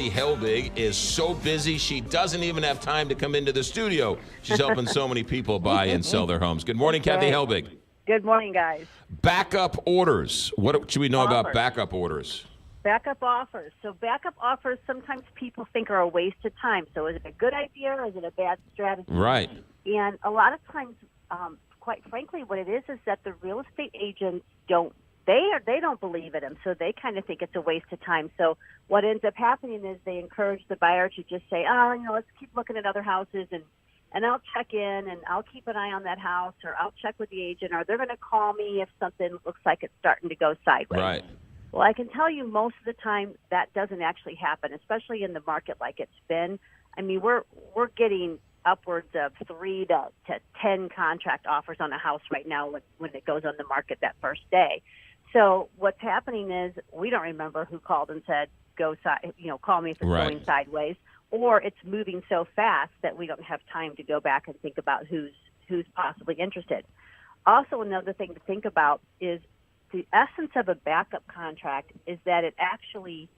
Kathy Helbig is so busy she doesn't even have time to come into the studio. She's helping so many people buy and sell their homes. Good morning, Kathy Helbig. Good morning, guys. Backup orders. What should we know about backup orders? Backup offers. So backup offers sometimes people think are a waste of time. So is it a good idea or is it a bad strategy? Right. And a lot of times, quite frankly, what it is that the real estate agents don't believe in them, so they kind of think it's a waste of time. So what ends up happening is they encourage the buyer to just say, let's keep looking at other houses and I'll check in and I'll keep an eye on that house, or I'll check with the agent, or they're going to call me if something looks like it's starting to go sideways. Right. Well, I can tell you most of the time that doesn't actually happen, especially in the market like it's been. I mean, we're getting upwards of 3 to 10 contract offers on a house right now when it goes on the market that first day. So what's happening is we don't remember who called and said, call me if it's going sideways, or it's moving so fast that we don't have time to go back and think about who's possibly interested. Also, another thing to think about is the essence of a backup contract is that it actually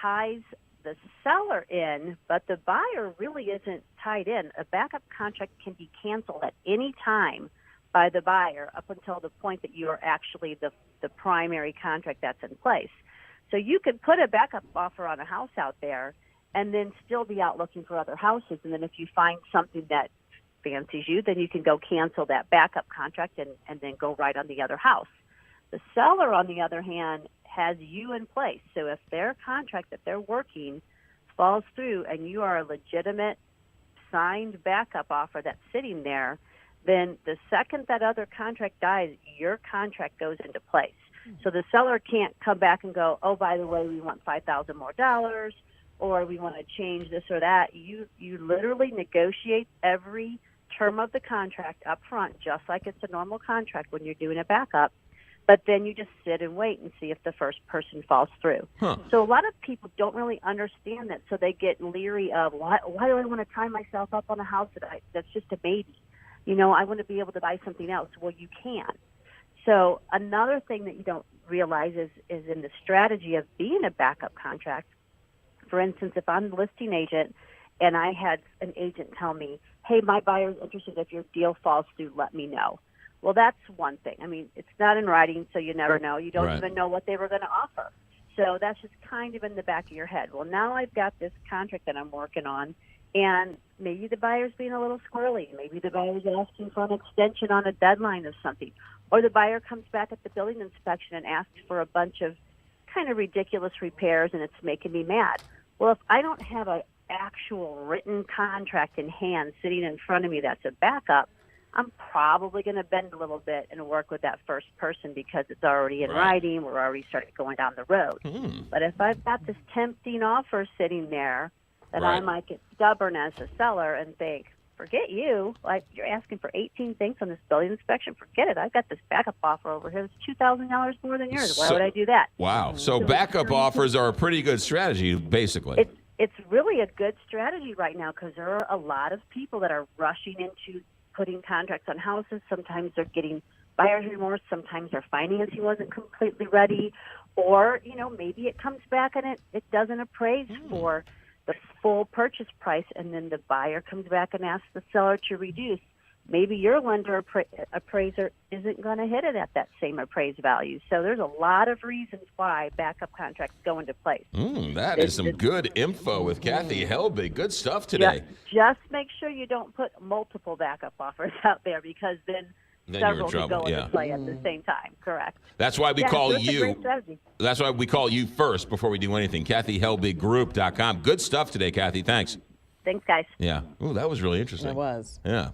ties the seller in, but the buyer really isn't tied in. A backup contract can be canceled at any time by the buyer up until the point that you are actually the primary contract that's in place. So you could put a backup offer on a house out there and then still be out looking for other houses. And then if you find something that fancies you, then you can go cancel that backup contract and then go right on the other house. The seller, on the other hand, has you in place. So if their contract that they're working falls through and you are a legitimate signed backup offer that's sitting there, then the second that other contract dies, your contract goes into place. So the seller can't come back and go, oh, by the way, we want $5,000 more, or we want to change this or that. You literally negotiate every term of the contract up front, just like it's a normal contract when you're doing a backup. But then you just sit and wait and see if the first person falls through. Huh. So a lot of people don't really understand that, so they get leery of, why do I want to tie myself up on a house that's just a baby? I want to be able to buy something else. Well, you can. So another thing that you don't realize is in the strategy of being a backup contract. For instance, if I'm the listing agent and I had an agent tell me, hey, my buyer's interested, if your deal falls through, let me know. Well, that's one thing. I mean, it's not in writing, so you never know. You don't even know what they were going to offer. So that's just kind of in the back of your head. Well, now I've got this contract that I'm working on, and maybe the buyer's being a little squirrely. Maybe the buyer's asking for an extension on a deadline of something. Or the buyer comes back at the building inspection and asks for a bunch of kind of ridiculous repairs, and it's making me mad. Well, if I don't have an actual written contract in hand sitting in front of me that's a backup, I'm probably going to bend a little bit and work with that first person because it's already in writing. We're already starting going down the road. But if I've got this tempting offer sitting there, then I might get stubborn as a seller and think, forget you. Like, you're asking for 18 things on this building inspection. Forget it. I've got this backup offer over here. It's $2,000 more than yours. Why would I do that? Wow. So backup offers are a pretty good strategy, basically. It's really a good strategy right now because there are a lot of people that are rushing into putting contracts on houses. Sometimes they're getting buyer's remorse. Sometimes their financing wasn't completely ready. Or, maybe it comes back and it doesn't appraise for the full purchase price, and then the buyer comes back and asks the seller to reduce. Maybe your lender appraiser isn't going to hit it at that same appraised value. So there's a lot of reasons why backup contracts go into place. That is some good info with Kathy Helbig. Good stuff today. Just make sure you don't put multiple backup offers out there because then several can go into play at the same time. Correct. That's why we call you. That's why we call you first before we do anything. KathyHelbigGroup.com. Good stuff today, Kathy. Thanks. Thanks, guys. Yeah. Ooh, that was really interesting. It was. Yeah.